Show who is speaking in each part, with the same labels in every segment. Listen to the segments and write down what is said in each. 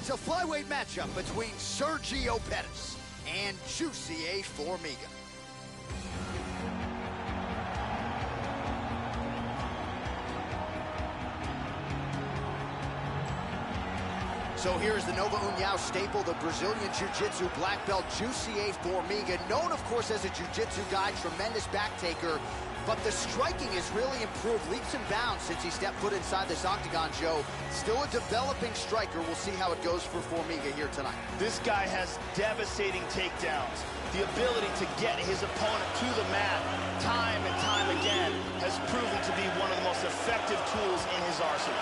Speaker 1: It's a flyweight matchup between Sergio Pettis and Juicy Formiga. So here's the Nova União staple, the Brazilian Jiu-Jitsu black belt, Juicy Formiga, known, of course, as a Jiu-Jitsu guy, tremendous back taker, but the striking has really improved leaps and bounds since he stepped foot inside this octagon, Joe. Still a developing striker. We'll see how it goes for Formiga here tonight.
Speaker 2: This guy has devastating takedowns. The ability to get his opponent to the mat time and time again has proven to be one of the most effective tools in his arsenal.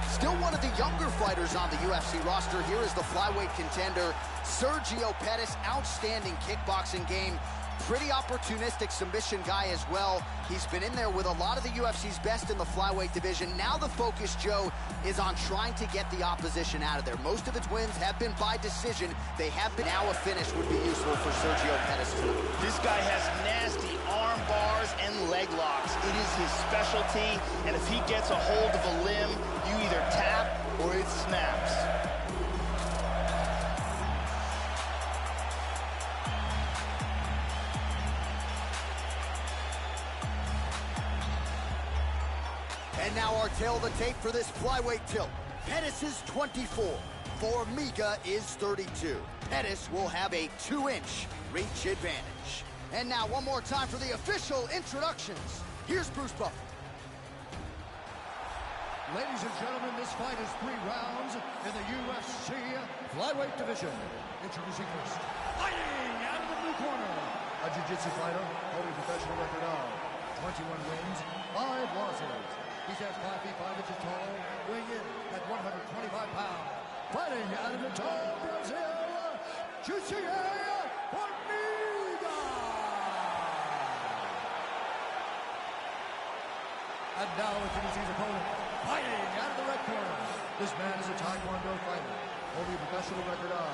Speaker 1: Still one of the younger fighters on the UFC roster. Here is the flyweight contender, Sergio Pettis. Outstanding kickboxing game. Pretty opportunistic submission guy as well. He's been in there with a lot of the UFC's best in the flyweight division. Now the focus, Joe, is on trying to get the opposition out of there. Most of its wins have been by decision. They have been. Now a finish would be useful for Sergio Pettis too.
Speaker 2: This guy has nasty arm bars and leg locks. It is his specialty, and if he gets a hold of a limb, you either tap or it snaps.
Speaker 1: And now our tail of the tape for this flyweight tilt. Pettis is 24. Formiga is 32. Pettis will have a 2-inch reach advantage. And now one more time for the official introductions. Here's Bruce Buffer.
Speaker 3: Ladies and gentlemen, this fight is 3 rounds in the UFC flyweight division. Introducing first, fighting out of the blue corner, a jiu-jitsu fighter holding a professional record of 21 wins, 5 losses. He stands 5 feet 5 inches tall, weighing in at 125 pounds. Fighting out of the tall Brazil, Juicy Formiga. And now introducing his opponent, fighting out of the red corner. This man is a Taekwondo fighter, holding a professional record of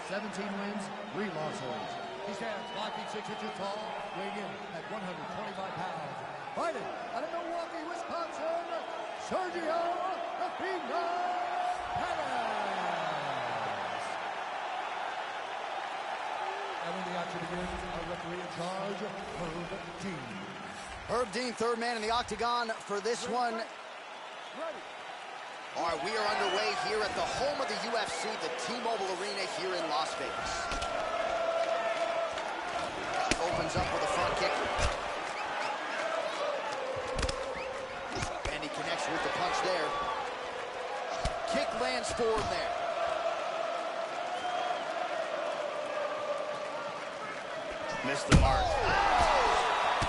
Speaker 3: 17 wins, 3 losses. He stands 5 feet 6 inches tall, weighing in at 125 pounds. Fighting out of Milwaukee, Wisconsin, Sergio Formiga. And when the action begins, our referee in charge, Herb Dean.
Speaker 1: Herb Dean, third man in the octagon for this one. All right, we are underway here at the home of the UFC, the T-Mobile Arena here in Las Vegas. Opens up with a front kick. And he connects with the punch there. Kick lands forward there.
Speaker 2: Missed the mark.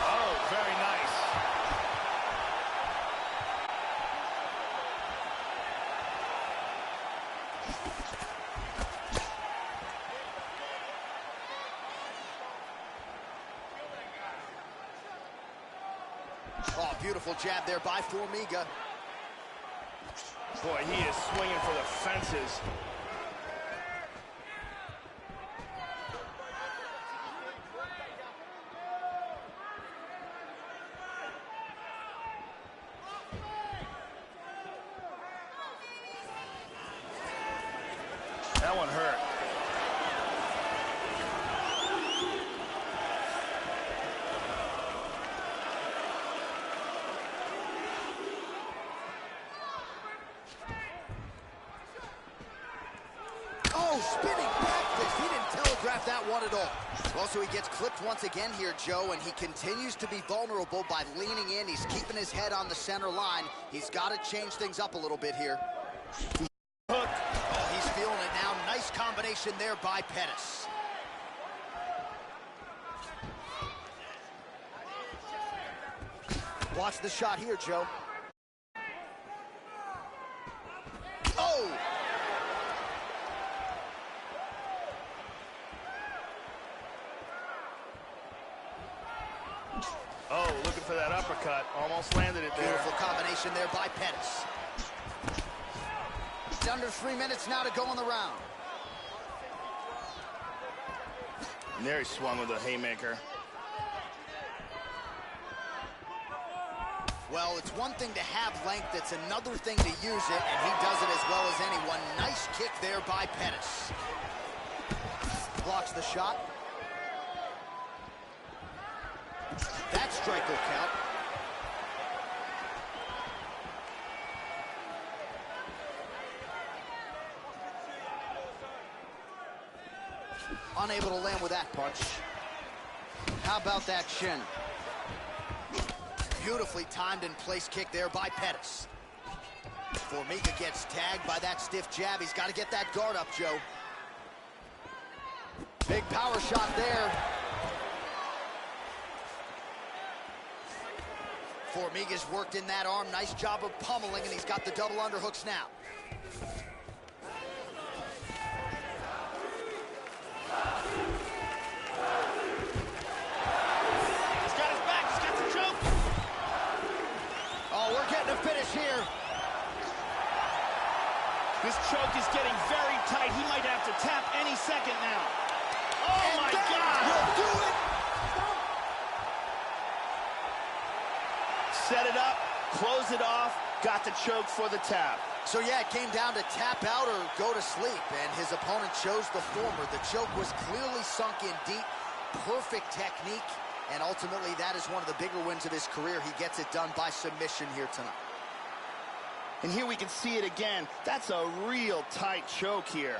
Speaker 2: Oh, very nice.
Speaker 1: Oh, beautiful jab there by Formiga.
Speaker 2: Boy, he is swinging for the fences. That one hurt.
Speaker 1: Oh, spinning back fist. He didn't telegraph that one at all. Well, so he gets clipped once again here, Joe, and he continues to be vulnerable by leaning in. He's keeping his head on the center line. He's got to change things up a little bit here.
Speaker 2: Hook.
Speaker 1: Oh, he's feeling it now. Nice combination there by Pettis. Watch the shot here, Joe. Oh!
Speaker 2: Oh, looking for that uppercut. Almost landed it there.
Speaker 1: Beautiful combination there by Pettis. right, under 3 minutes now to go in the round.
Speaker 2: And there he swung with a haymaker.
Speaker 1: Well, it's one thing to have length, it's another thing to use it, and he does it as well as anyone. Nice kick there by Pettis. Blocks the shot. That strike will count. Unable to land with that punch. How about that shin? Beautifully timed and placed kick there by Pettis. Formiga gets tagged by that stiff jab. He's got to get that guard up, Joe. Big power shot there. Formiga's worked in that arm. Nice job of pummeling, and he's got the double underhooks now. Here.
Speaker 2: This choke is getting very tight. He might have to tap any second now. Oh,
Speaker 1: and
Speaker 2: my
Speaker 1: God!
Speaker 2: Will do it! Set it up, close it off, got the choke for the tap.
Speaker 1: So, yeah, it came down to tap out or go to sleep, and his opponent chose the former. The choke was clearly sunk in deep, perfect technique, and ultimately that is one of the bigger wins of his career. He gets it done by submission here tonight.
Speaker 2: And here we can see it again. That's a real tight choke here.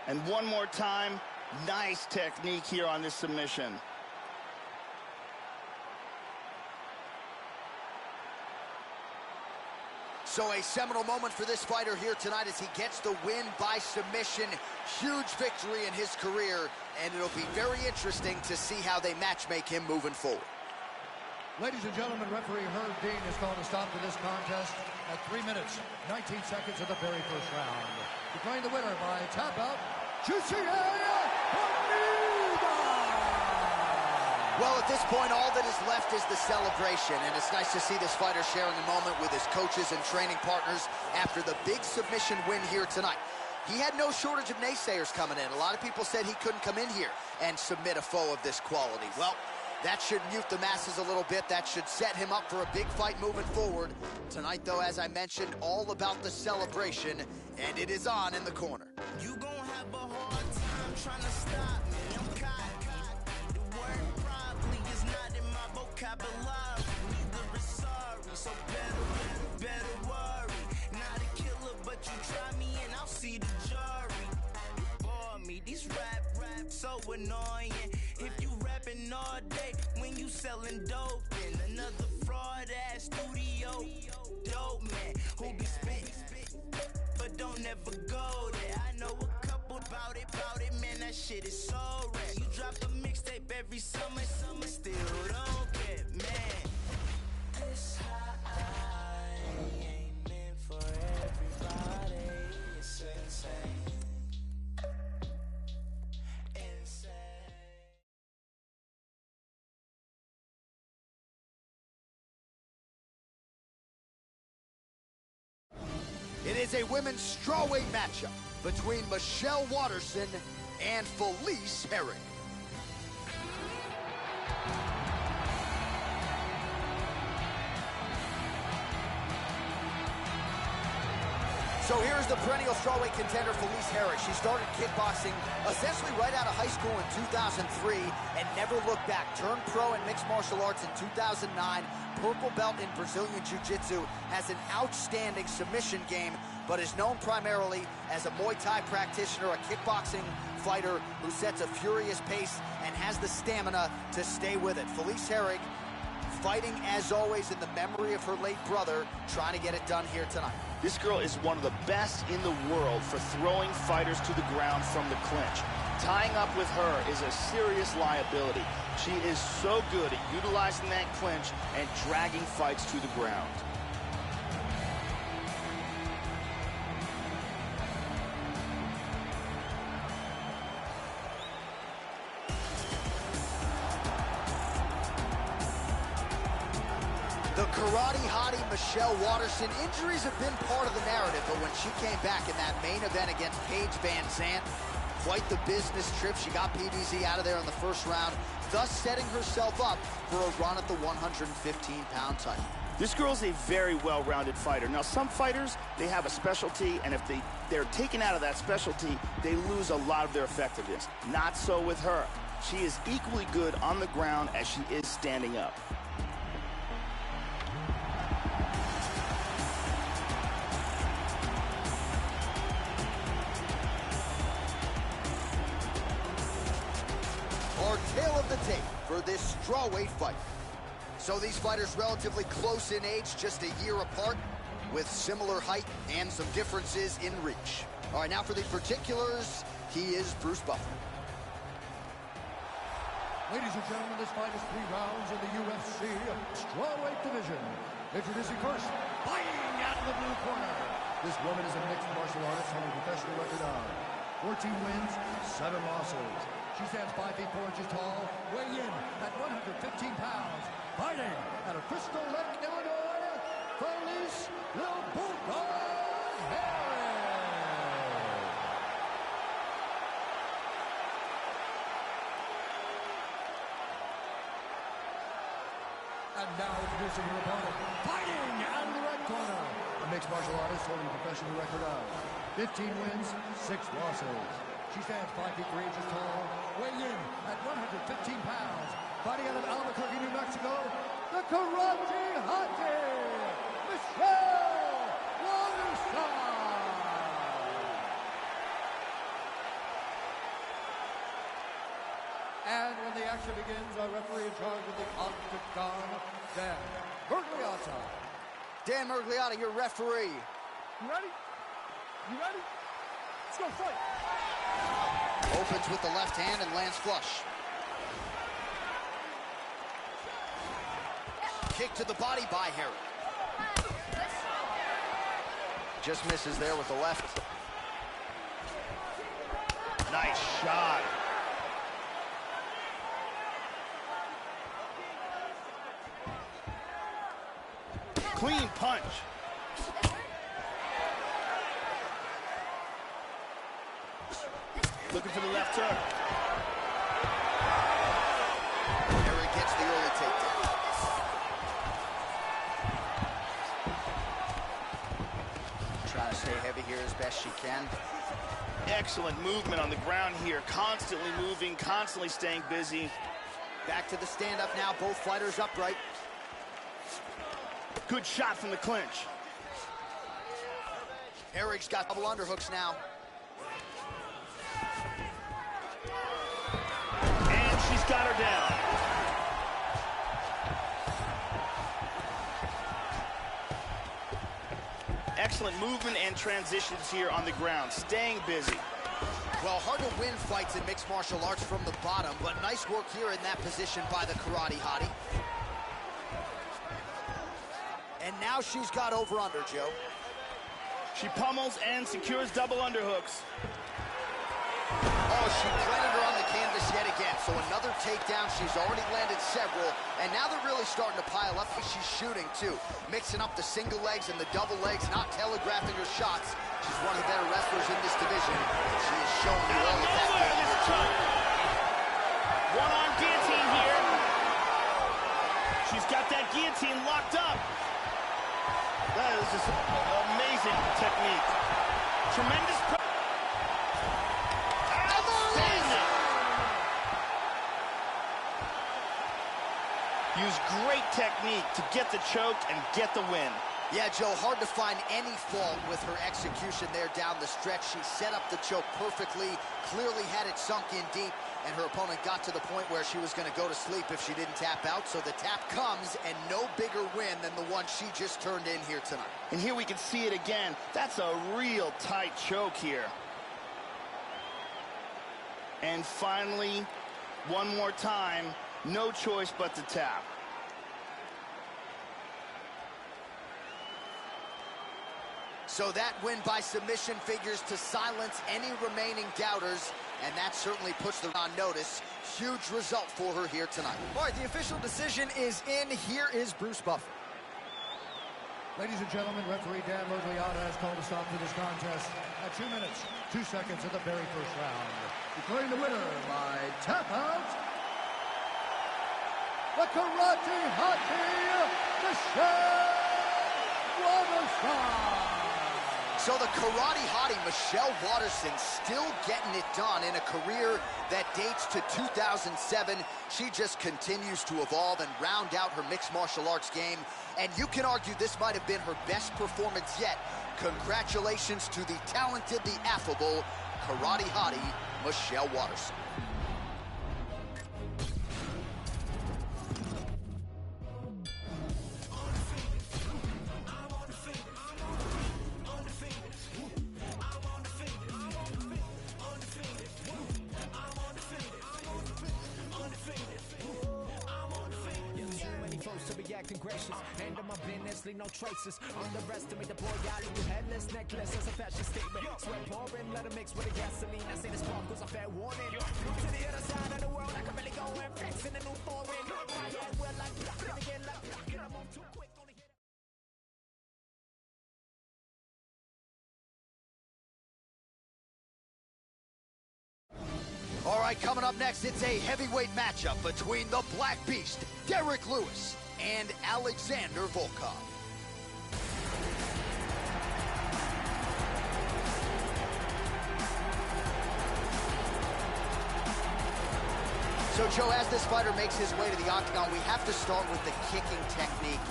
Speaker 2: And one more time, nice technique here on this submission.
Speaker 1: So a seminal moment for this fighter here tonight as he gets the win by submission. Huge victory in his career, and it'll be very interesting to see how they matchmake him moving forward.
Speaker 3: Ladies and gentlemen, referee Herb Dean is going to stop to this contest at 3 minutes, 19 seconds of the very first round. Declaring the winner by tap out,
Speaker 1: Well, at this point, all that is left is the celebration, and it's nice to see this fighter sharing a moment with his coaches and training partners after the big submission win here tonight. He had no shortage of naysayers coming in. A lot of people said he couldn't come in here and submit a foe of this quality. Well, that should mute the masses a little bit. That should set him up for a big fight moving forward. Tonight, though, as I mentioned, all about the celebration, and it is on in the corner.
Speaker 4: You gon' have a hard time trying to stop me. I'm caught. The word probably is not in my vocabulary. Neither is sorry, so better worry. Not a killer, but you try me and I'll see the jury. Bore me, these rap so annoying. If you rapping all day when you selling dope, then another fraud ass studio dope man who be spitting, but don't ever go there. I know a couple about it, man, that shit is so rare. You drop a mixtape every summer, still don't get man. This high ain't meant for everybody. It's insane.
Speaker 1: It is a women's strawweight matchup between Michelle Waterson and Felice Herrig. So here's the perennial strawweight contender, Felice Herrig. She started kickboxing essentially right out of high school in 2003 and never looked back. Turned pro in mixed martial arts in 2009. Purple belt in Brazilian Jiu-Jitsu, has an outstanding submission game, but is known primarily as a Muay Thai practitioner, a kickboxing fighter who sets a furious pace and has the stamina to stay with it. Felice Herrig fighting, as always, in the memory of her late brother, trying to get it done here tonight.
Speaker 2: This girl is one of the best in the world for throwing fighters to the ground from the clinch. Tying up with her is a serious liability. She is so good at utilizing that clinch and dragging fights to the ground.
Speaker 1: karate hottie Michelle Waterson. Injuries have been part of the narrative, but when she came back in that main event against Paige Van Zandt, quite the business trip. She got PVZ out of there in the first round, thus setting herself up for a run at the 115-pound title.
Speaker 2: This girl's a very well-rounded fighter. Now, some fighters, they have a specialty, and if they're taken out of that specialty, they lose a lot of their effectiveness. Not so with her. She is equally good on the ground as she is standing up.
Speaker 1: Our tale of the tape for this strawweight fight. So these fighters relatively close in age, just a year apart, with similar height and some differences in reach. All right, now for the particulars, he is Bruce Buffer.
Speaker 3: Ladies and gentlemen, this fight is 3 rounds in the UFC strawweight division. Introducing first, fighting out of the blue corner. This woman is a mixed martial artist holding a professional record of 14 wins, 7 losses. She stands 5 feet 4 inches tall, weighing in at 115 pounds. Fighting out of Crystal Lake, Illinois, Felice Lil Bulldog Harris. And now introducing her opponent, fighting out of the red corner. A mixed martial artist holding a professional record of 15 wins, 6 losses. She stands 5 feet 3 inches tall, weighing in at 115 pounds. Fighting out of Albuquerque, New Mexico, the Karate Hottie, Michelle Waterson. And when the action begins, our referee in charge of the Octagon, Dan Mergliotta.
Speaker 1: Dan Mergliotta, your referee.
Speaker 5: You ready? You ready? Let's go fight.
Speaker 1: Opens with the left hand and lands flush. Kick to the body by Harry. Just misses there with the left.
Speaker 2: Nice shot. Clean punch. Looking for the left hook.
Speaker 1: Harry gets the early takedown. Trying to stay heavy here as best she can.
Speaker 2: Excellent movement on the ground here. Constantly moving, constantly staying busy.
Speaker 1: Back to the stand-up now. Both fighters upright.
Speaker 2: Good shot from the clinch.
Speaker 1: Harry's got double underhooks now.
Speaker 2: And she's got her down. Excellent movement and transitions here on the ground. Staying busy.
Speaker 1: Well, hard to win fights in mixed martial arts from the bottom, but nice work here in that position by the Karate Hottie. And now she's got over-under, Joe.
Speaker 2: She pummels and secures double underhooks.
Speaker 1: Oh, she planted her on the canvas yet again. So another takedown. She's already landed several. And now they're really starting to pile up. She's shooting, too. Mixing up the single legs and the double legs, not telegraphing her shots. She's one of the better wrestlers in this division. She is showing you all of that.
Speaker 2: One-arm guillotine here. She's got that guillotine locked up. That is just amazing technique. Tremendous. Use great technique to get the choke and get the win.
Speaker 1: Yeah, Joe, hard to find any fault with her execution there down the stretch. She set up the choke perfectly, clearly had it sunk in deep, and her opponent got to the point where she was going to go to sleep if she didn't tap out. So the tap comes, and no bigger win than the one she just turned in here tonight.
Speaker 2: And here we can see it again. That's a real tight choke here. And finally, one more time, no choice but to tap.
Speaker 1: So that win by submission figures to silence any remaining doubters, and that certainly puts them on notice. Huge result for her here tonight. All right, the official decision is in. Here is Bruce Buffer.
Speaker 3: Ladies and gentlemen, referee Dan Lozliata has called a stop to this contest at 2 minutes, 2 seconds of the very first round. Declaring the winner by tap out, the Karate Hottie, Michelle Waterson.
Speaker 1: So the Karate Hottie, Michelle Waterson, still getting it done in a career that dates to 2007. She just continues to evolve and round out her mixed martial arts game. And you can argue this might have been her best performance yet. Congratulations to the talented, the affable Karate Hottie, Michelle Waterson.
Speaker 6: Acting gracious, handle my business, leave no traces. Underestimate the boy, I leave you headless, necklace as a fashion statement. Sweat pouring, let it mix with the gasoline. I say the sparkles, a fair warning. Move to the other side of the world, I can really go and flex in a new foreign. I am well like blocking again, like blocking. I'm on too quick, only hit.
Speaker 1: All right, coming up next, it's a heavyweight matchup between the Black Beast, Derek Lewis, and Alexander Volkov. So, Joe, as this fighter makes his way to the octagon, we have to start with the kicking technique.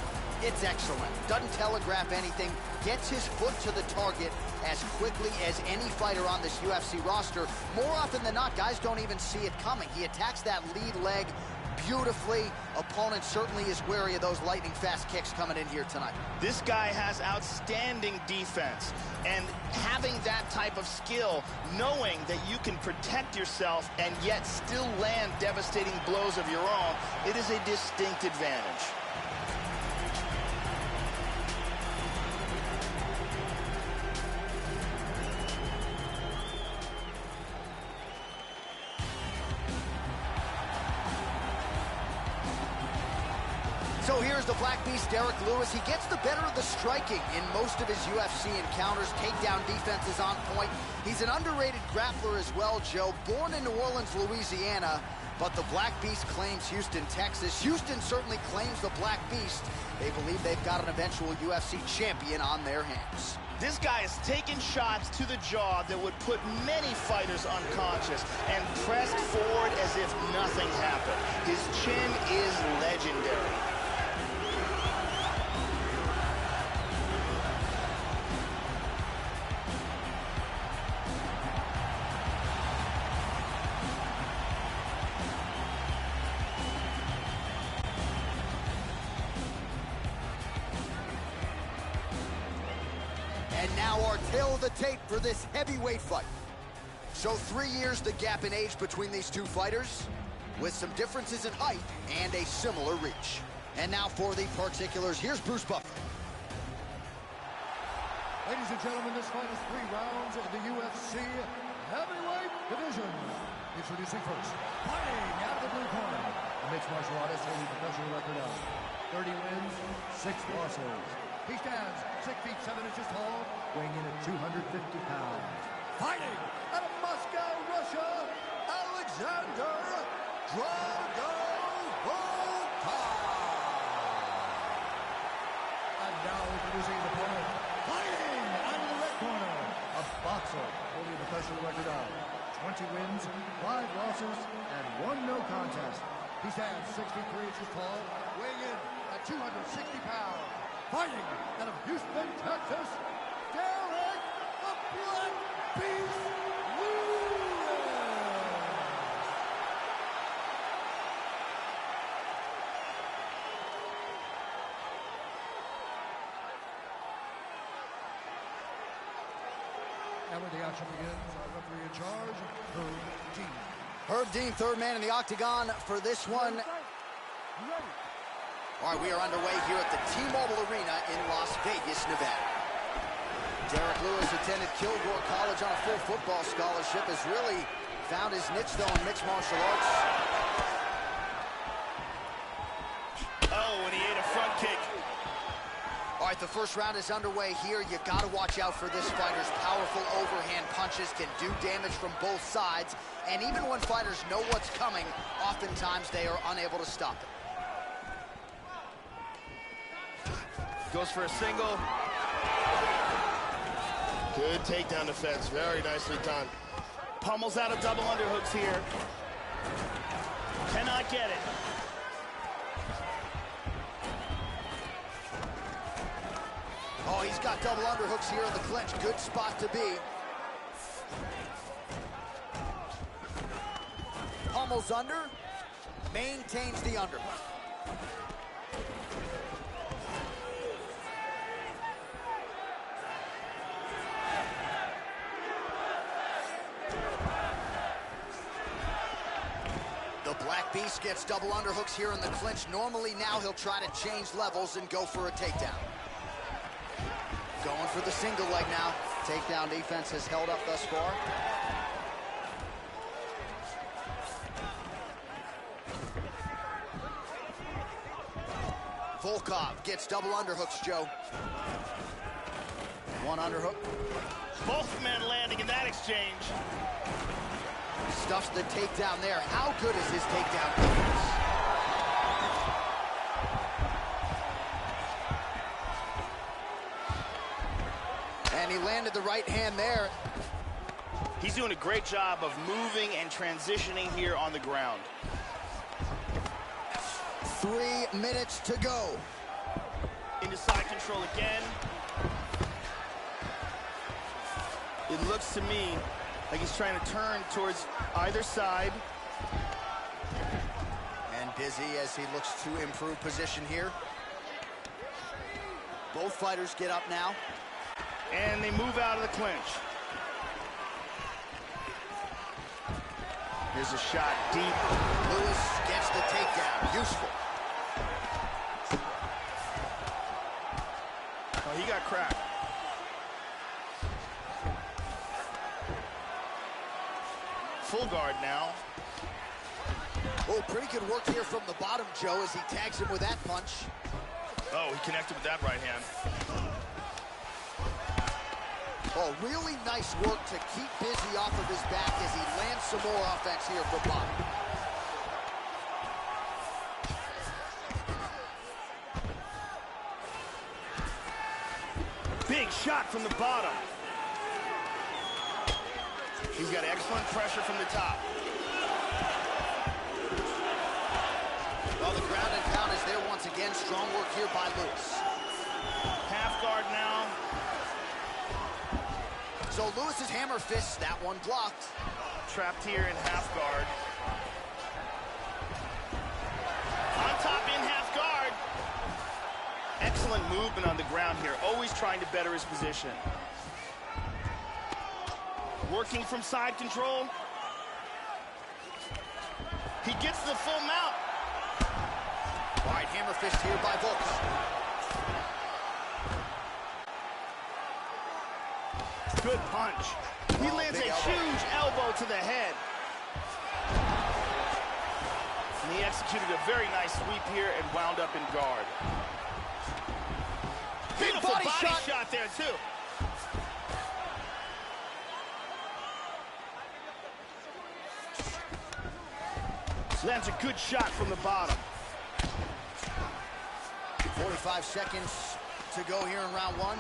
Speaker 1: It's excellent. Doesn't telegraph anything. Gets his foot to the target as quickly as any fighter on this UFC roster. More often than not, guys don't even see it coming. He attacks that lead leg beautifully. Opponent certainly is wary of those lightning fast kicks coming in here tonight.
Speaker 2: This guy has outstanding defense, and having that type of skill, knowing that you can protect yourself and yet still land devastating blows of your own, it is a distinct advantage.
Speaker 1: So here's the Black Beast, Derek Lewis. He gets the better of the striking in most of his UFC encounters. Takedown defense is on point. He's an underrated grappler as well, Joe. Born in New Orleans, Louisiana, but the Black Beast claims Houston, Texas. Houston certainly claims the Black Beast. They believe they've got an eventual UFC champion on their hands.
Speaker 2: This guy is taking shots to the jaw that would put many fighters unconscious and pressed forward as if nothing happened. His chin is legendary.
Speaker 1: And now our tale of the tape for this heavyweight fight. So 3 years the gap in age between these two fighters, with some differences in height and a similar reach. And now for the particulars, here's Bruce Buffer.
Speaker 3: Ladies and gentlemen, this fight is 3 rounds in the UFC heavyweight division. Introducing first, fighting out of the blue corner, a mixed martial artist holding a professional record of 30 wins, 6 losses. He stands 6 feet 7 inches tall, weighing in at 250 pounds. Fighting out of Moscow, Russia, Alexander Drago Volkov. And now introducing his opponent, fighting out of the red corner, a boxer holding a professional record of 20 wins, 5 losses, and 1 no contest. He stands 6 feet 3 inches tall, weighing in at 260 pounds. Fighting out of Houston, Texas, Derek the Black Beast Lewis. And when the action begins, our referee in charge, Herb Dean.
Speaker 1: Herb Dean, third man in the octagon for this one.
Speaker 5: You ready?
Speaker 1: All right, we are underway here at the T-Mobile Arena in Las Vegas, Nevada. Derek Lewis attended Kilgore College on a full football scholarship, has really found his niche, though, in mixed martial arts.
Speaker 2: Oh, and he ate a front kick.
Speaker 1: All right, the first round is underway here. You got to watch out for this fighter's powerful overhand punches can do damage from both sides. And even when fighters know what's coming, oftentimes they are unable to stop it.
Speaker 2: Goes for a single.
Speaker 7: Good takedown defense, very nicely done.
Speaker 2: Pummels out of double underhooks here. Cannot get it.
Speaker 1: Oh, he's got double underhooks here in the clinch. Good spot to be. Pummels under, maintains the underhook. The Black Beast gets double underhooks here in the clinch. Normally now he'll try to change levels and go for a takedown. Going for the single leg now. Takedown defense has held up thus far. Volkov gets double underhooks, Joe. One underhook.
Speaker 2: Both men landing in that exchange.
Speaker 1: Stuffs the takedown there. How good is his takedown defense? And he landed the right hand there.
Speaker 2: He's doing a great job of moving and transitioning here on the ground.
Speaker 1: 3 minutes to go.
Speaker 2: Into side control again. It looks to me like he's trying to turn towards either side.
Speaker 1: And busy as he looks to improve position here. Both fighters get up now.
Speaker 2: And they move out of the clinch. Here's a shot deep.
Speaker 1: Lewis gets the takedown. Useful.
Speaker 2: Oh, he got cracked. Full guard now.
Speaker 1: Oh, pretty good work here from the bottom, Joe, as he tags him with that punch.
Speaker 2: Oh, he connected with that right hand.
Speaker 1: Oh, really nice work to keep busy off of his back as he lands some more offense here from bottom.
Speaker 2: Big shot from the bottom. He's got excellent pressure from the top.
Speaker 1: Well, the ground and pound is there once again. Strong work here by Lewis.
Speaker 2: Half guard now.
Speaker 1: So Lewis's hammer fists, that one blocked.
Speaker 2: Trapped here in half guard. On top in half guard. Excellent movement on the ground here. Always trying to better his position. Working from side control. He gets the full mount.
Speaker 1: Wide hammer fist here by Volkov.
Speaker 2: Good punch. He lands a huge elbow to the head. And he executed a very nice sweep here and wound up in guard. Beautiful body shot there, too. Lands a good shot from the bottom.
Speaker 1: 45 seconds to go here in round one.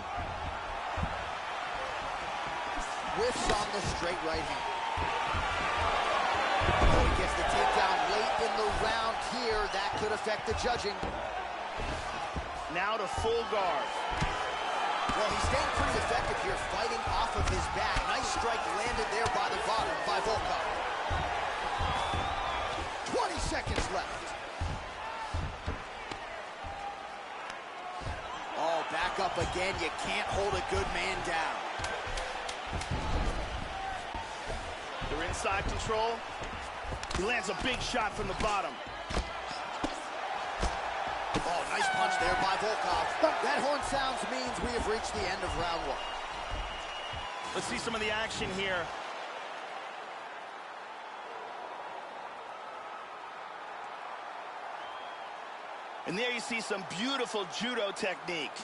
Speaker 1: Whiffs on the straight right hand. Oh, he gets the takedown late in the round here. That could affect the judging.
Speaker 2: Now to full guard.
Speaker 1: Well, he's staying pretty effective here, fighting off of his back. Nice strike landed there by the bottom by Volkov. 20 seconds left. Oh, back up again. You can't hold a good man down.
Speaker 2: They're inside control. He lands a big shot from the bottom.
Speaker 1: Oh, nice punch there by Volkov. That horn sounds means we have reached the end of round one.
Speaker 2: Let's see some of the action here. And there you see some beautiful judo technique.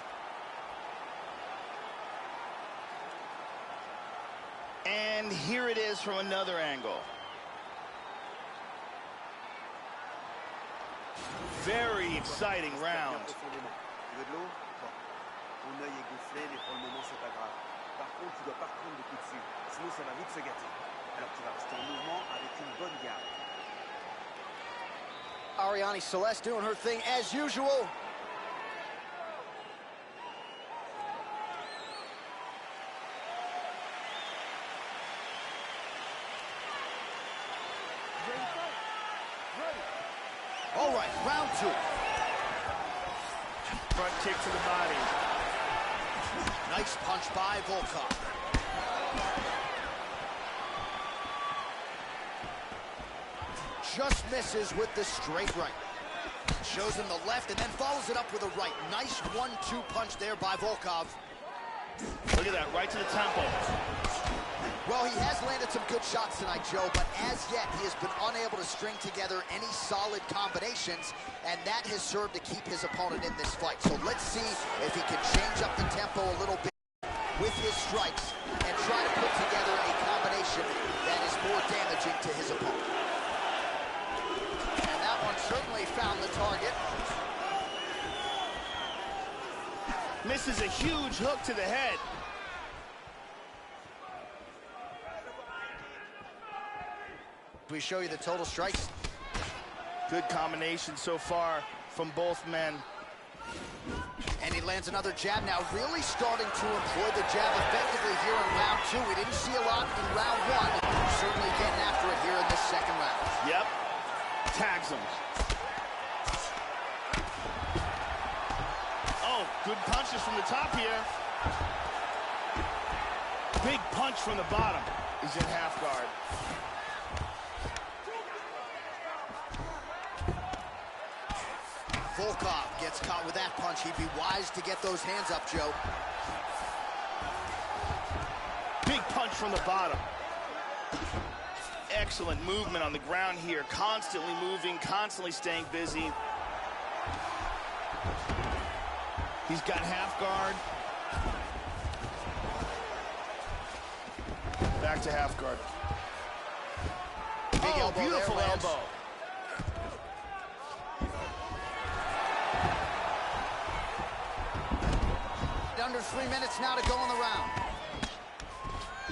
Speaker 2: here it is from another angle. Very exciting round.
Speaker 8: Mon œil est gonflé, mais pour le moment, c'est pas grave. Par contre, tu dois pas prendre de coups dessus, sinon ça va vite se gâter. Alors tu vas rester en mouvement avec une bonne garde.
Speaker 1: Ariane Celeste doing her thing as usual. All right, round 2.
Speaker 2: Front kick to the body.
Speaker 1: Nice punch by Volkov. Just misses with the straight right. Shows him the left and then follows it up with a right. Nice 1-2 punch there by Volkov.
Speaker 2: Look at that, right to the temple.
Speaker 1: Well, he has landed some good shots tonight, Joe, but as yet, he has been unable to string together any solid combinations, and that has served to keep his opponent in this fight. So let's see if he can change up the tempo a little bit with his strikes and try to put together a combination that is more damaging to his opponent. And that one certainly found the target.
Speaker 2: Misses a huge hook to the head.
Speaker 1: We show you the total strikes.
Speaker 2: Good combination so far from both men.
Speaker 1: And he lands another jab now, really starting to employ the jab effectively here in round 2. We didn't see a lot in round 1. Certainly getting after it here in this second round.
Speaker 2: Yep. Tags him. Oh, good punches from the top here. Big punch from the bottom. He's in half guard.
Speaker 1: Volkov gets caught with that punch. He'd be wise to get those hands up, Joe.
Speaker 2: Big punch from the bottom. Excellent movement on the ground here. Constantly moving, constantly staying busy. He's got half guard. Back to half guard.
Speaker 1: Big elbow,
Speaker 2: beautiful
Speaker 1: there,
Speaker 2: elbow.
Speaker 1: Under 3 minutes now to go in the round.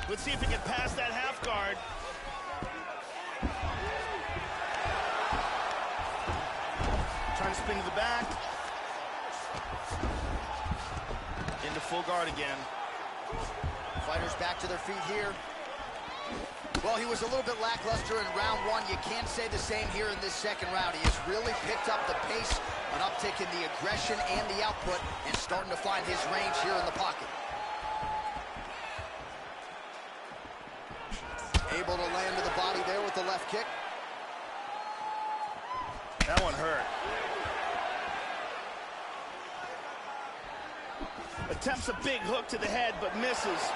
Speaker 2: Let's see if he can pass that half guard. Trying to spin to the back. Into full guard again.
Speaker 1: Fighters back to their feet here. Well, he was a little bit lackluster in round 1. You can't say the same here in this second round. He has really picked up the pace, an uptick in the aggression and the output, and starting to find his range here in the pocket. Able to land to the body there with the left kick.
Speaker 2: That one hurt. Attempts a big hook to the head, but misses.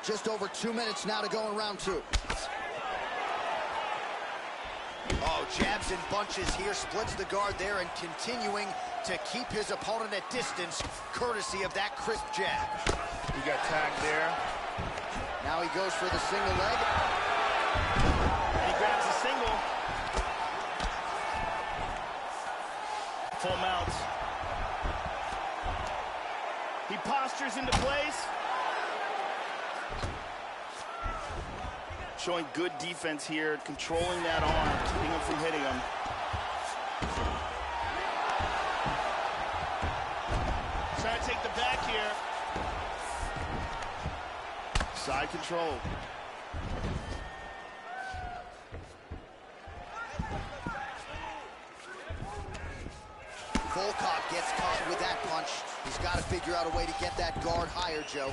Speaker 1: Just over 2 minutes now to go in round 2. Oh, jabs and bunches here, splits the guard there, and continuing to keep his opponent at distance, courtesy of that crisp jab.
Speaker 2: He got tagged there.
Speaker 1: Now he goes for the single leg.
Speaker 2: And he grabs the single. Full mount. He postures into place. Showing good defense here, controlling that arm, keeping him from hitting him. Trying to take the back here. Side control.
Speaker 1: Volkov gets caught with that punch. He's got to figure out a way to get that guard higher, Joe.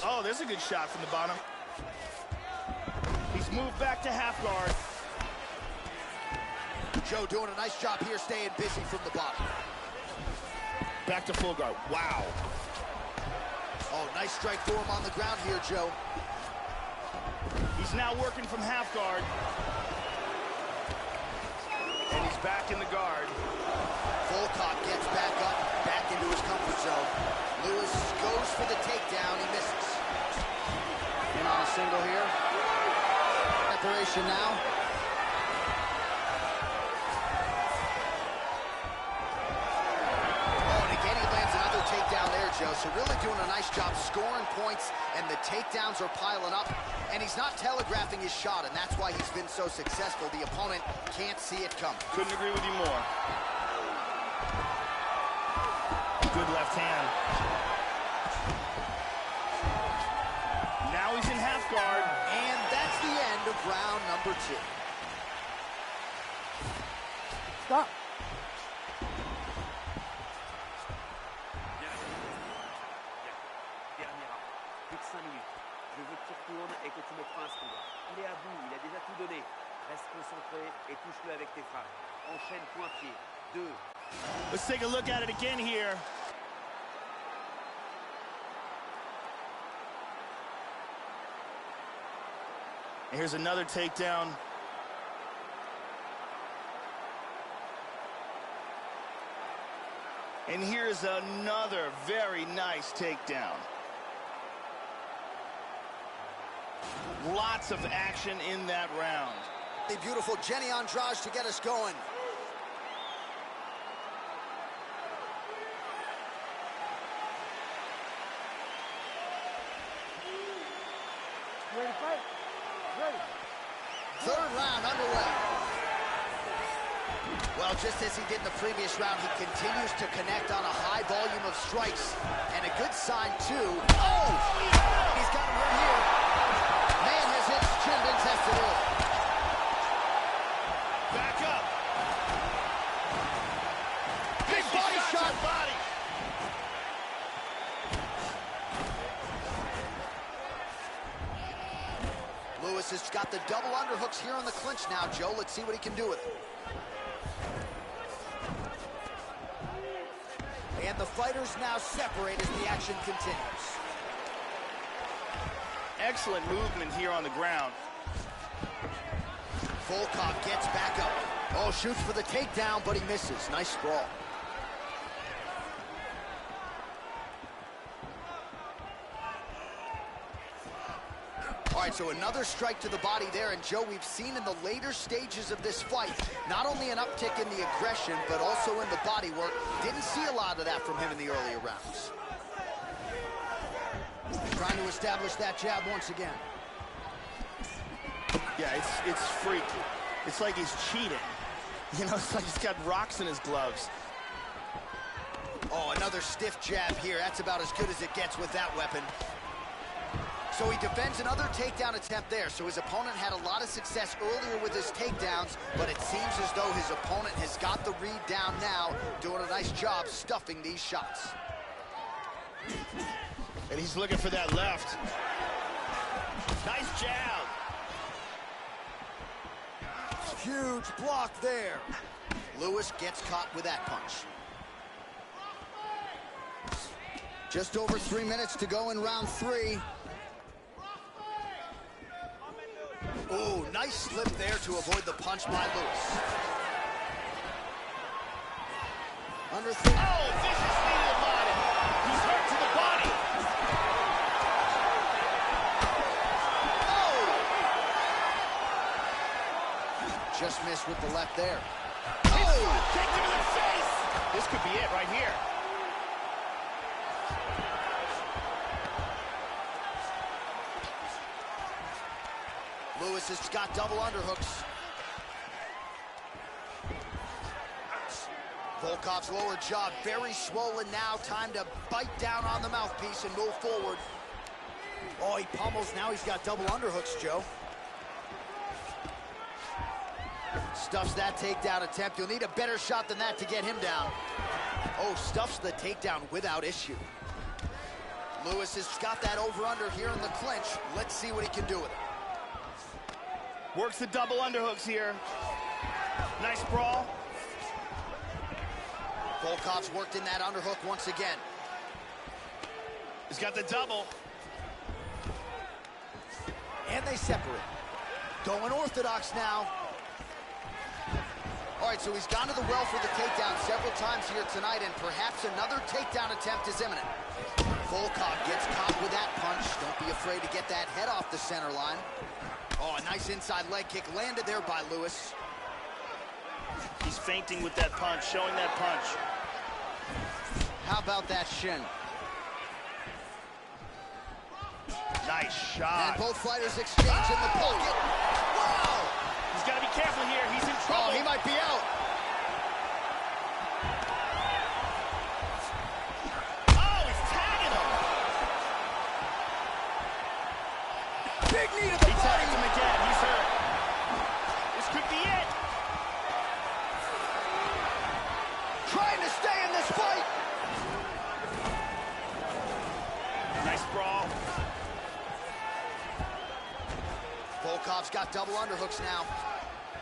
Speaker 2: Oh, there's a good shot from the bottom. He's moved back to half guard.
Speaker 1: Joe doing a nice job here, staying busy from the bottom.
Speaker 2: Back to full guard. Wow.
Speaker 1: Oh, nice strike for him on the ground here, Joe.
Speaker 2: He's now working from half guard. And he's back in the guard.
Speaker 1: Volkov gets back up, back into his comfort zone. Lewis takedown, he misses. In on a single here. Separation now. Oh, and again he lands another takedown there, Joe. So really doing a nice job scoring points, and the takedowns are piling up. And he's not telegraphing his shot, and that's why he's been so successful. The opponent can't see it coming.
Speaker 2: Couldn't agree with you more. Good left hand. Now he's in half guard.
Speaker 1: And that's the end of round number 2.
Speaker 5: Stop.
Speaker 8: Dernier round. Plus de 5 minutes. Je veux que tu retournes et que tu me fasses ce combat. Il est à bout, il a déjà tout donné. Reste concentré et touche-le avec tes frappes. Enchaîne point-pied. 2.
Speaker 2: Let's take a look at it again here. And here's another takedown. And here's another very nice takedown. Lots of action in that round.
Speaker 1: The beautiful Jenny Andrade to get us going.
Speaker 5: Ready to fight? Ready.
Speaker 1: Third round underway. Well, just as he did in the previous round, he continues to connect on a high volume of strikes. And a good sign, too. Oh! He's got him right here. Man has his chin been tested early.
Speaker 2: Back up.
Speaker 1: Big body shot.
Speaker 2: Body.
Speaker 1: Lewis has got the double underhooks here on the clinch now, Joe. Let's see what he can do with it. And the fighters now separate as the action continues.
Speaker 2: Excellent movement here on the ground.
Speaker 1: Volkov gets back up. Oh, shoots for the takedown, but he misses. Nice sprawl. All right, so another strike to the body there. And, Joe, we've seen in the later stages of this fight, not only an uptick in the aggression, but also in the body work. Didn't see a lot of that from him in the earlier rounds. Trying to establish that jab once again.
Speaker 2: Yeah, it's freaky. It's like he's cheating. You know, it's like he's got rocks in his gloves.
Speaker 1: Oh, another stiff jab here. That's about as good as it gets with that weapon. So he defends another takedown attempt there. So his opponent had a lot of success earlier with his takedowns, but it seems as though his opponent has got the read down now, doing a nice job stuffing these shots.
Speaker 2: And he's looking for that left. Nice jab.
Speaker 1: Huge block there. Lewis gets caught with that punch. Just over 3 minutes to go in round 3. Ooh, nice slip there to avoid the punch by Lewis. Under 3.
Speaker 2: Oh, vicious knee to the body. He's hurt to the body.
Speaker 1: Oh! Just missed with the left there.
Speaker 2: Oh! Kick him in the face. This could be it right here.
Speaker 1: Lewis has got double underhooks. Volkov's lower jaw very swollen now. Time to bite down on the mouthpiece and move forward. Oh, he pummels. Now he's got double underhooks, Joe. Stuffs that takedown attempt. You'll need a better shot than that to get him down. Oh, stuffs the takedown without issue. Lewis has got that over-under here in the clinch. Let's see what he can do with it.
Speaker 2: Works the double underhooks here. Nice brawl.
Speaker 1: Volkov's worked in that underhook once again.
Speaker 2: He's got the double.
Speaker 1: And they separate. Going orthodox now. All right, so he's gone to the well for the takedown several times here tonight, and perhaps another takedown attempt is imminent. Volkov gets caught with that punch. Don't be afraid to get that head off the center line. Oh, a nice inside leg kick landed there by Lewis.
Speaker 2: He's feinting with that punch, showing that punch.
Speaker 1: How about that shin?
Speaker 2: Nice shot.
Speaker 1: And both fighters exchange in the pocket. Wow!
Speaker 2: He's got to be careful here. He's in trouble.
Speaker 1: Oh, he might be out.
Speaker 2: Oh, he's tagging him.
Speaker 1: Big knee to the
Speaker 2: He
Speaker 1: body.
Speaker 2: tags him again. He's hurt. This could be it.
Speaker 1: Trying to stay in this fight.
Speaker 2: Nice brawl.
Speaker 1: Volkov's got double underhooks now.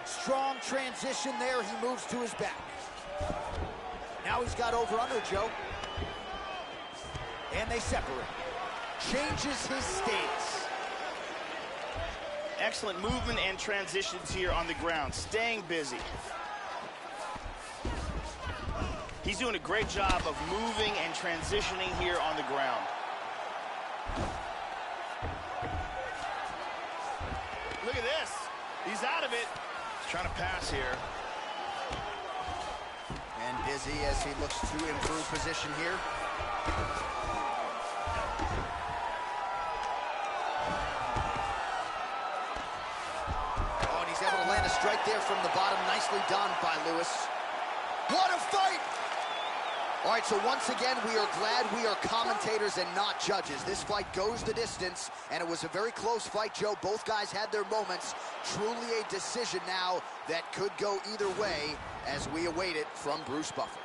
Speaker 1: Strong transition there. He moves to his back. Now he's got over under, Joe. And they separate. Changes his stance.
Speaker 2: Excellent movement and transitions here on the ground. Staying busy. He's doing a great job of moving and transitioning here on the ground. Look at this. He's out of it. He's trying to pass here.
Speaker 1: And busy as he looks to improve position here. Oh, and he's able to land a strike there from the bottom. Nicely done by Lewis. What a fight! All right, so once again, we are glad we are commentators and not judges. This fight goes the distance, and it was a very close fight, Joe. Both guys had their moments. Truly a decision now that could go either way as we await it from Bruce Buffer.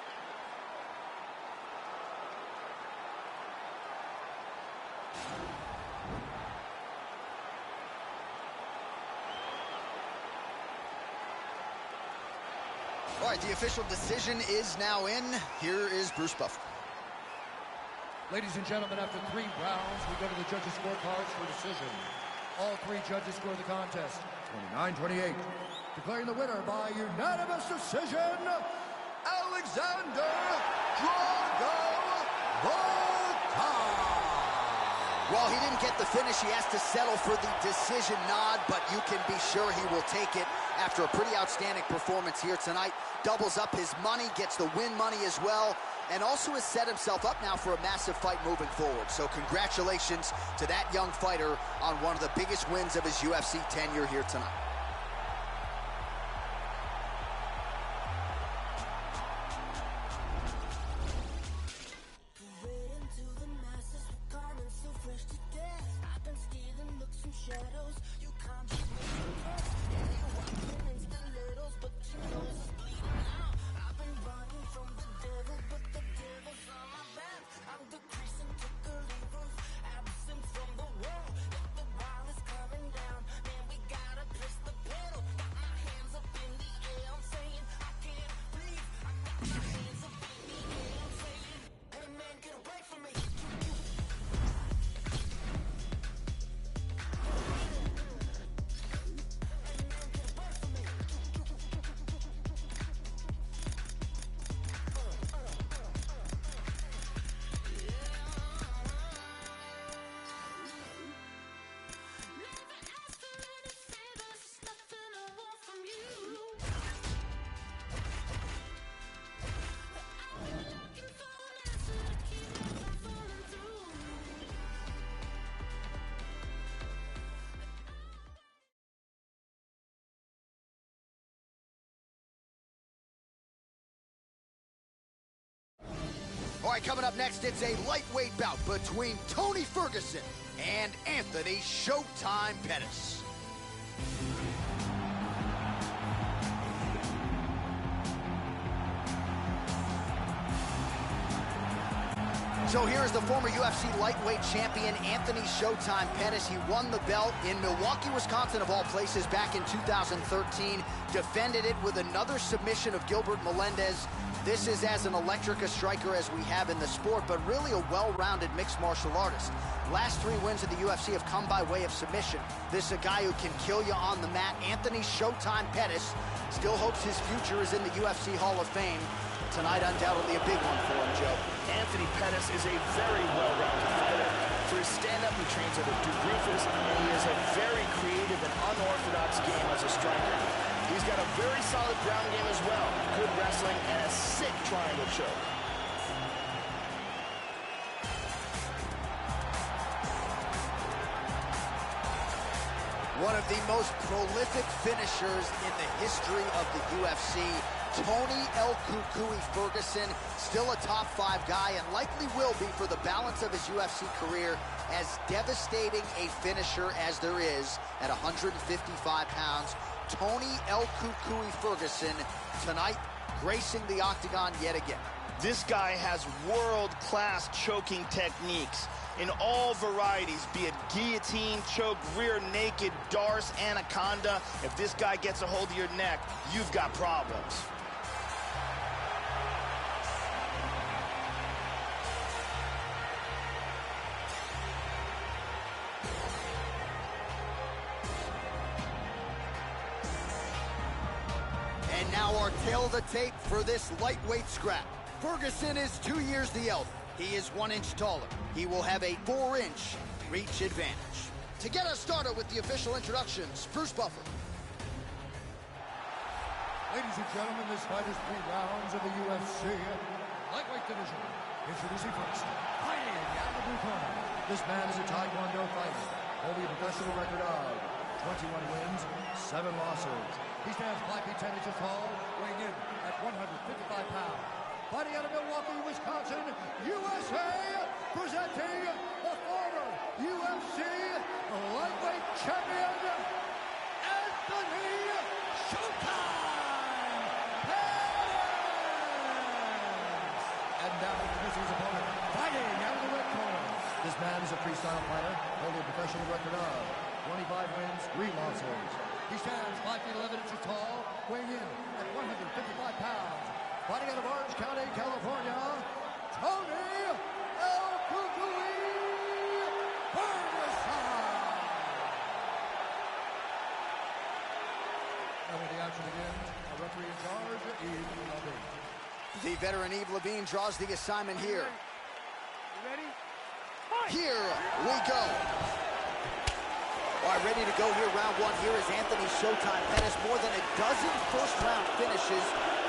Speaker 1: All right, the official decision is now in. Here is Bruce Buffer.
Speaker 3: Ladies and gentlemen, after 3 rounds, we go to the judges' scorecards for decision. All 3 judges score the contest 29-28. Declaring the winner by unanimous decision, Alexander Drago Volkov.
Speaker 1: Well, he didn't get the finish. He has to settle for the decision nod, but you can be sure he will take it after a pretty outstanding performance here tonight. Doubles up his money, gets the win money as well, and also has set himself up now for a massive fight moving forward. So congratulations to that young fighter on one of the biggest wins of his UFC tenure here tonight. All right, coming up next, it's a lightweight bout between Tony Ferguson and Anthony Showtime Pettis. So here's the former UFC lightweight champion, Anthony Showtime Pettis. He won the belt in Milwaukee, Wisconsin, of all places, back in 2013. Defended it with another submission of Gilbert Melendez This is as an electric a striker as we have in the sport, but really a well-rounded mixed martial artist. Last 3 wins in the UFC have come by way of submission. This is a guy who can kill you on the mat. Anthony Showtime Pettis still hopes his future is in the UFC Hall of Fame. Tonight, undoubtedly a big one for him, Joe.
Speaker 2: Anthony Pettis is a very well-rounded fighter. For his stand-up, he trains under Duke Roufus, and he has a very creative and unorthodox game as a striker. He's got a very solid ground game as well, good wrestling, and a sick triangle choke.
Speaker 1: One of the most prolific finishers in the history of the UFC, Tony El Cucuy Ferguson, still a top 5 guy and likely will be for the balance of his UFC career, as devastating a finisher as there is at 155 pounds. Tony El Cucuy Ferguson tonight gracing the octagon yet again.
Speaker 2: This guy has world-class choking techniques in all varieties, be it guillotine, choke, rear naked, Darce, anaconda. If this guy gets a hold of your neck, you've got problems.
Speaker 1: And now our tail of the tape for this lightweight scrap. Ferguson is 2 years the elder. He is 1 inch taller. He will have a 4-inch reach advantage. To get us started with the official introductions, Bruce Buffer.
Speaker 3: Ladies and gentlemen, this fight is 3 rounds of the UFC lightweight division. Introducing first, fighting out of the blue corner. This man is a Taekwondo fighter, holding a professional record of 21 wins, 7 losses. He stands 5 feet 10 inches tall, weighing in at 155 pounds. Fighting out of Milwaukee, Wisconsin, USA, presenting the former UFC lightweight champion, Anthony Showtime Pettis! And now introducing his opponent, fighting out of the red corner. This man is a freestyle fighter, holding a professional record of 25 wins, 3 losses. He stands 5 feet 11 inches tall, weighing in at 155 pounds. Fighting out of Orange County, California, Tony El Cucuy Ferguson! And when the action begins, our referee in charge, Yves Levine.
Speaker 1: The veteran Yves Levine draws the assignment here.
Speaker 8: You ready?
Speaker 1: Here we go. All right, ready to go here. Round 1. Here is Anthony Showtime Pettis. More than a dozen first-round finishes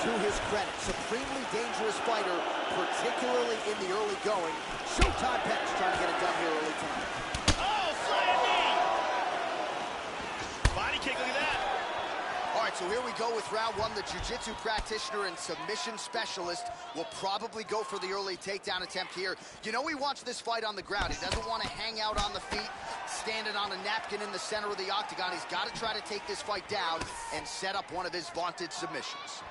Speaker 1: to his credit. Supremely dangerous fighter, particularly in the early going. Showtime Pettis trying to get it done here early tonight.
Speaker 2: Oh, flying knee! Body kick, look at that.
Speaker 1: All right, so here we go with round 1. The jiu-jitsu practitioner and submission specialist will probably go for the early takedown attempt here. You know he wants this fight on the ground. He doesn't want to hang out on the feet, standing on a napkin in the center of the octagon. He's got to try to take this fight down and set up one of his vaunted submissions.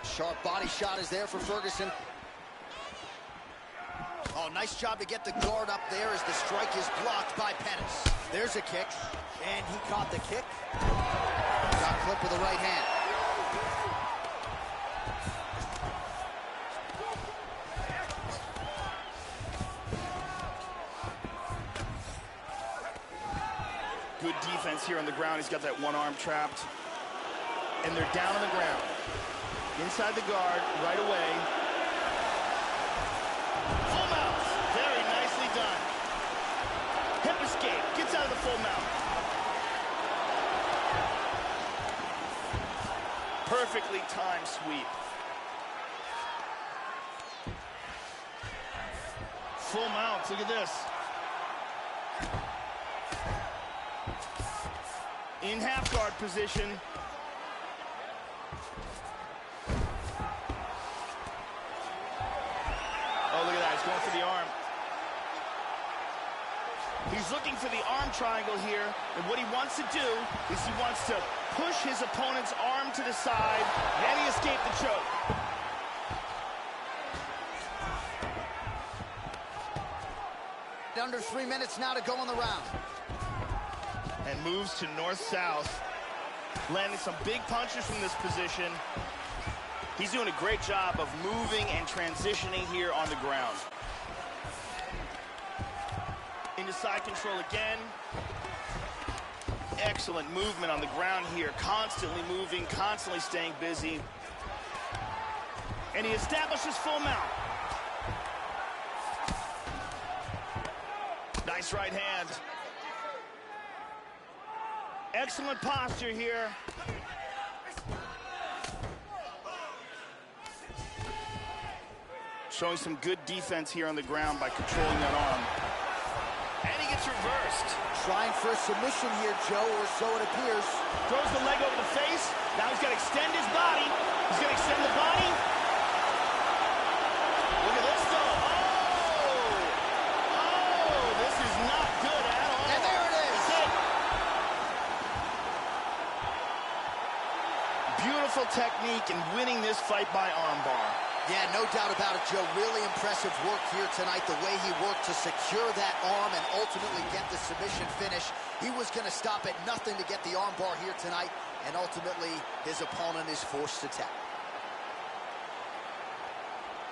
Speaker 1: Sharp body shot is there for Ferguson. Oh, nice job to get the guard up there as the strike is blocked by Pettis. There's a kick, and he caught the kick. Got clipped with the right hand.
Speaker 2: Good defense here on the ground. He's got that one arm trapped. And they're down on the ground. Inside the guard, right away. Full mount. Very nicely done. Hip escape. Gets out of the full mount. Perfectly timed sweep. Full mount. Look at this. In half guard position. Oh, look at that, he's going for the arm. He's looking for the arm triangle here, and what he wants to do is he wants to push his opponent's arm to the side, and he escaped the choke.
Speaker 1: Under 3 minutes now to go in the round.
Speaker 2: And moves to north-south, landing some big punches from this position. He's doing a great job of moving and transitioning here on the ground. Into side control again. Excellent movement on the ground here, constantly moving, constantly staying busy. And he establishes full mount. Nice right hand. Excellent posture here. Showing some good defense here on the ground by controlling that arm. And he gets reversed.
Speaker 1: Trying for a submission here, Joe, or so it appears.
Speaker 2: Throws the leg over the face. Now he's got to extend his body. He's going to extend the body. Look at this, though. Oh, this is not good at all.
Speaker 1: And there it is.
Speaker 2: That's it. Beautiful technique in winning this fight by armbar.
Speaker 1: Yeah, no doubt about it, Joe. Really impressive work here tonight. The way he worked to secure that arm and ultimately get the submission finish. He was going to stop at nothing to get the arm bar here tonight, and ultimately his opponent is forced to tap.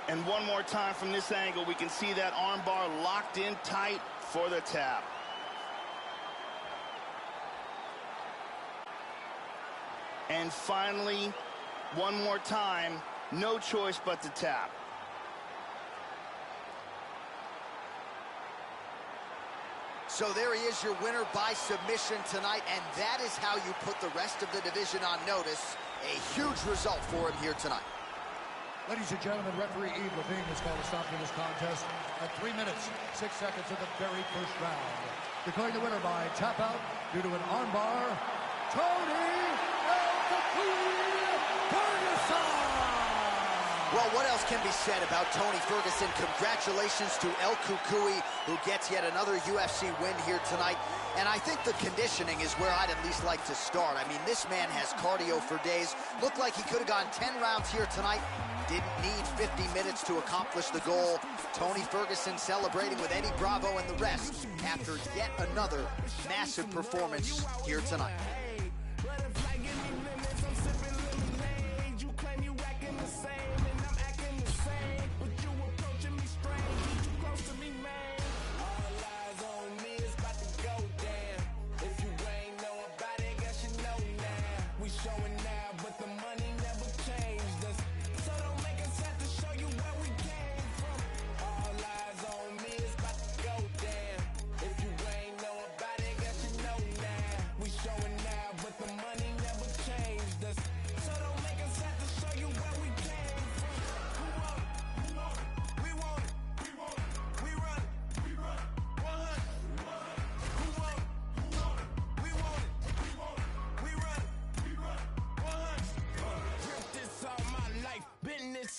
Speaker 2: And one more time from this angle, we can see that arm bar locked in tight for the tap. And finally, one more time, no choice but to tap.
Speaker 1: So there he is, your winner by submission tonight, and that is how you put the rest of the division on notice. A huge result for him here tonight.
Speaker 3: Ladies and gentlemen, referee Yves Levine has called a stop to this contest at 3 minutes, 6 seconds of the very first round. Declaring the winner by tap out due to an armbar, Tony Ferguson!
Speaker 1: Well, what else can be said about Tony Ferguson? Congratulations to El Cucuy, who gets yet another UFC win here tonight. And I think the conditioning is where I'd at least like to start. I mean, this man has cardio for days. Looked like he could have gone 10 rounds here tonight. Didn't need 50 minutes to accomplish the goal. Tony Ferguson celebrating with Eddie Bravo and the rest after yet another massive performance here tonight.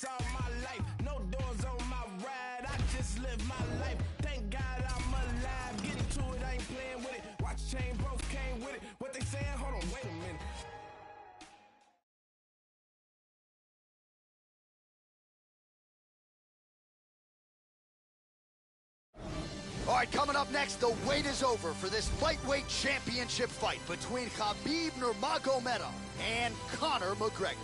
Speaker 6: All my life, no doors on my ride. I just live my life. Thank God I'm alive. Get into it, I ain't playing with it. Watch chain, both came with it. What they saying? Hold on, wait a minute.
Speaker 1: All right, coming up next, the wait is over for this lightweight championship fight between Khabib Nurmagomedov and Conor McGregor.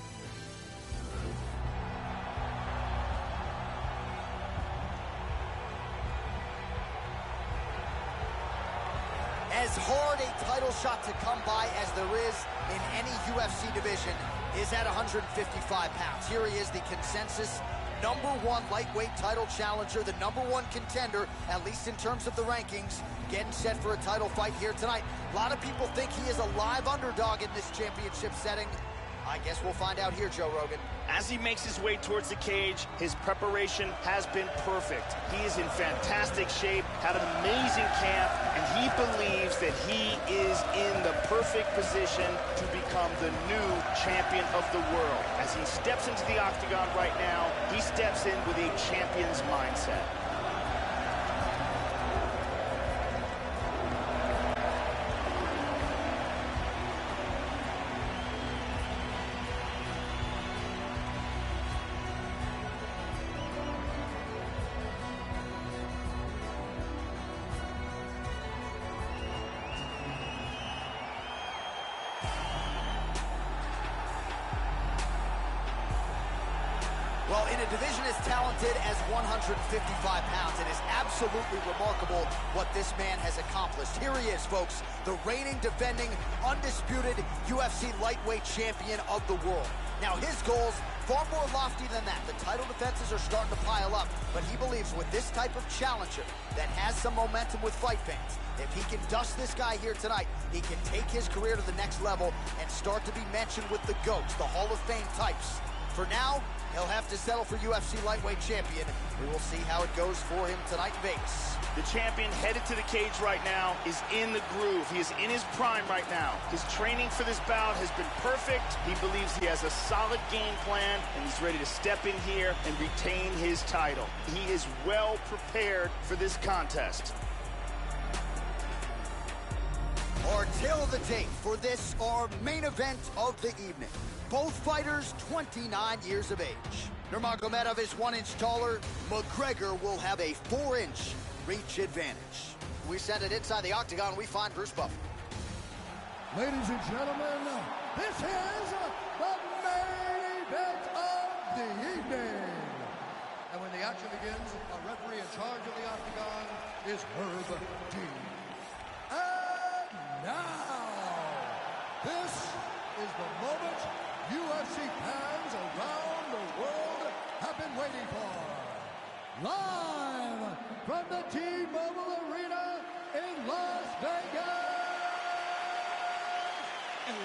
Speaker 1: As hard a title shot to come by as there is in any UFC division is at 155 pounds. Here he is, the consensus #1 lightweight title challenger, the #1 contender, at least in terms of the rankings, getting set for a title fight here tonight. A lot of people think he is a live underdog in this championship setting. I guess we'll find out here, Joe Rogan.
Speaker 2: As he makes his way towards the cage, his preparation has been perfect. He is in fantastic shape, had an amazing camp, and he believes that he is in the perfect position to become the new champion of the world. As he steps into the octagon right now, he steps in with a champion's mindset.
Speaker 1: Well, in a division as talented as 155 pounds, it is absolutely remarkable what this man has accomplished. Here he is, folks, the reigning, defending, undisputed UFC lightweight champion of the world. Now, his goals, far more lofty than that. The title defenses are starting to pile up, but he believes with this type of challenger that has some momentum with fight fans, if he can dust this guy here tonight, he can take his career to the next level and start to be mentioned with the GOATs, the Hall of Fame types. For now, he'll have to settle for UFC lightweight champion. We will see how it goes for him tonight in Vegas.
Speaker 2: The champion headed to the cage right now is in the groove. He is in his prime right now. His training for this bout has been perfect. He believes he has a solid game plan, and he's ready to step in here and retain his title. He is well prepared for this contest.
Speaker 1: Our tale of the tape for this, our main event of the evening. Both fighters 29 years of age. Nurmagomedov is 1 inch taller. McGregor will have a 4-inch reach advantage. We send it inside the octagon. We find Bruce Buffer.
Speaker 3: Ladies and gentlemen, this is the main event of the evening. And when the action begins, a referee in charge of the octagon is Herb Dean. And now, this is the moment UFC fans around the world have been waiting for. Live from the T-Mobile Arena in Las Vegas. It's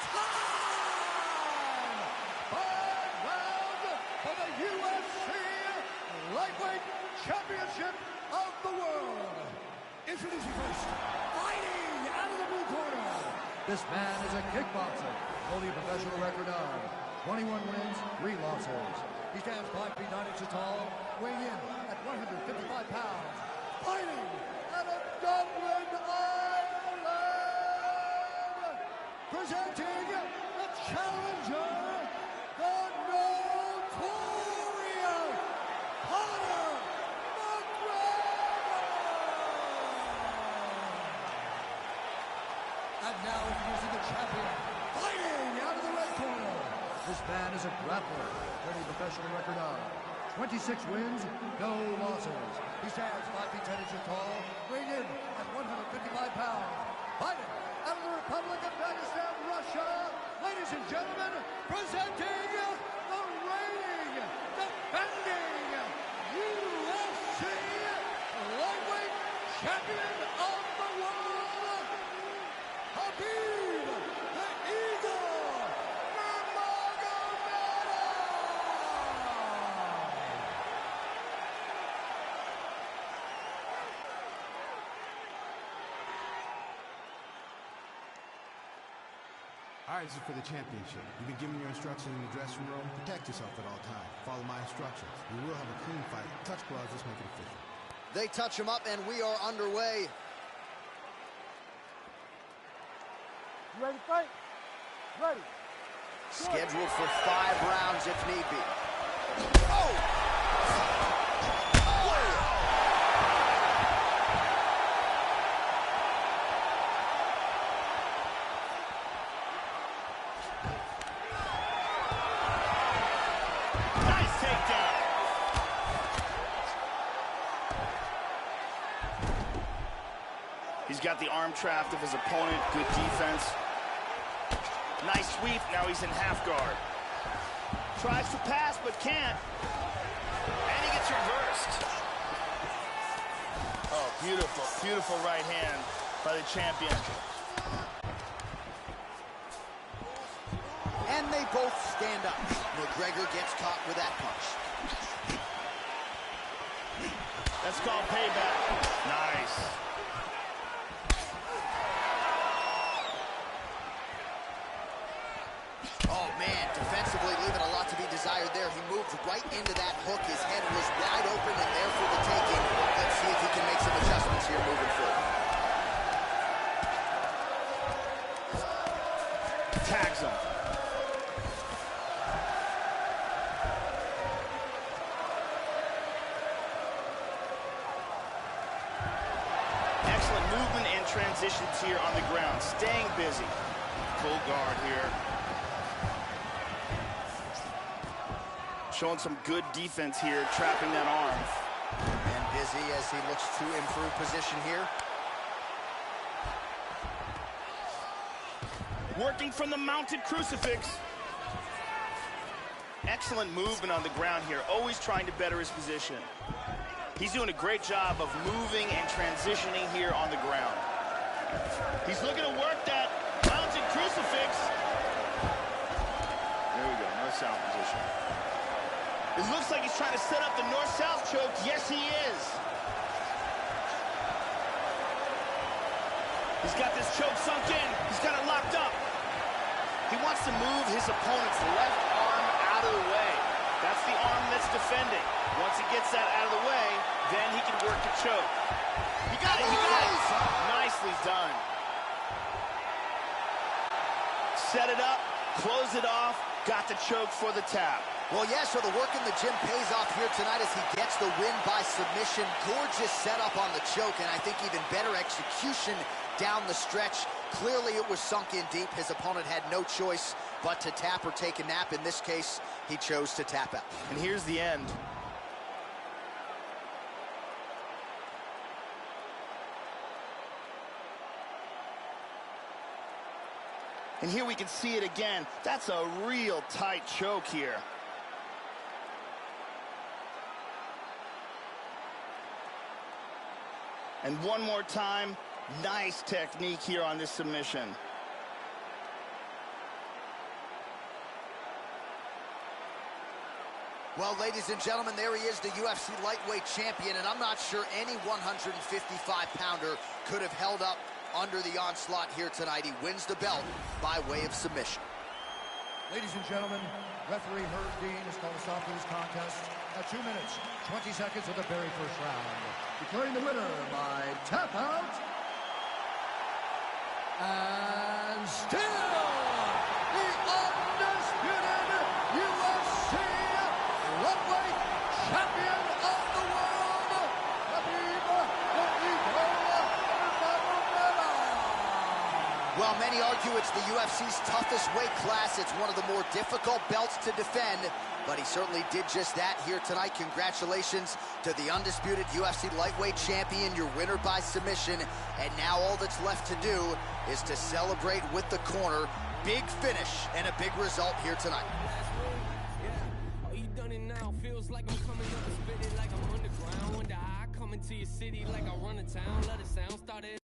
Speaker 3: time! 5 rounds for the UFC Lightweight Championship of the world. Introducing first, fighting out of the blue corner. This man is a kickboxer, holding a professional record of 21 wins, 3 losses. He stands 5 feet 9 inches tall, weighing in at 155 pounds. Fighting out of Dublin, Ireland. Presenting the challenger, the notorious Conor McGregor. And now introducing the champion, fighting out of the red corner. This man is a grappler, holding a professional record of 26 wins, no losses. He stands 5 feet 10 inches tall, weighing in at 155 pounds. Fighting out of the Republic of Dagestan, Russia. Ladies and gentlemen, presenting the reigning, defending UFC lightweight champion of the world, Khabib the Eagle Nurmagomedov.
Speaker 9: All right, this is for the championship. You've been given your instructions in the dressing room. Protect yourself at all times. Follow my instructions. We will have a clean fight. Touch gloves, let's make it official.
Speaker 1: They touch him up, and we are underway.
Speaker 5: You ready to fight? Ready.
Speaker 1: Scheduled for 5 rounds if need be. Oh!
Speaker 2: Nice takedown. He's got the arm trapped of his opponent. Good defense. Nice sweep. Now he's in half guard. Tries to pass, but can't. And he gets reversed. Oh, beautiful, beautiful right hand by the champion.
Speaker 1: And they both stand up. McGregor gets caught with that punch.
Speaker 2: That's called payback. Nice.
Speaker 1: Oh, man, defensively leaving a lot to be desired there. He moved right into that hook. His head was wide open and there for the taking. Let's see if he can make some adjustments here moving forward.
Speaker 2: Tags him. Excellent movement and transitions here on the ground. Staying busy. Full guard here. showing some good defense here, trapping that arm.
Speaker 1: And busy as he looks to improve position here.
Speaker 2: Working from the mounted crucifix. Excellent movement on the ground here, always trying to better his position. He's doing a great job of moving and transitioning here on the ground. He's looking to work that mounted crucifix. There we go, north-south position. It looks like he's trying to set up the north-south choke. Yes, he is. He's got this choke sunk in. He's got it locked up. He wants to move his opponent's left arm out of the way. That's the arm that's defending. Once he gets that out of the way, then he can work the choke. He got it, he got it. Nicely done. Set it up, close it off, got the choke for the tap.
Speaker 1: Well, yeah, so the work in the gym pays off here tonight as he gets the win by submission. Gorgeous setup on the choke, and I think even better execution down the stretch. Clearly it was sunk in deep. His opponent had no choice but to tap or take a nap. In this case, he chose to tap out.
Speaker 2: And here's the end. And here we can see it again. That's a real tight choke here. And one more time, nice technique here on this submission.
Speaker 1: Well, ladies and gentlemen, there he is, the UFC lightweight champion, and I'm not sure any 155-pounder could have held up under the onslaught here tonight. He wins the belt by way of submission.
Speaker 3: Ladies and gentlemen, referee Herb Dean is going to stop this contest at 2 minutes, 20 seconds of the very first round, declaring the winner by tap out, and still the undisputed UFC lightweight champion of the world, Khabib VS McGregor.
Speaker 1: Well, many argue it's the UFC's toughest weight class. It's one of the more difficult belts to defend, but he certainly did just that here tonight. Congratulations to the undisputed UFC lightweight champion, your winner by submission. And now all that's left to do is to celebrate with the corner. Big finish and a big result here tonight.
Speaker 6: Oh, you done it now. Feels like I'm coming up and spitting like I'm underground. Wonder how I come into your city like I run a town. Let it sound started.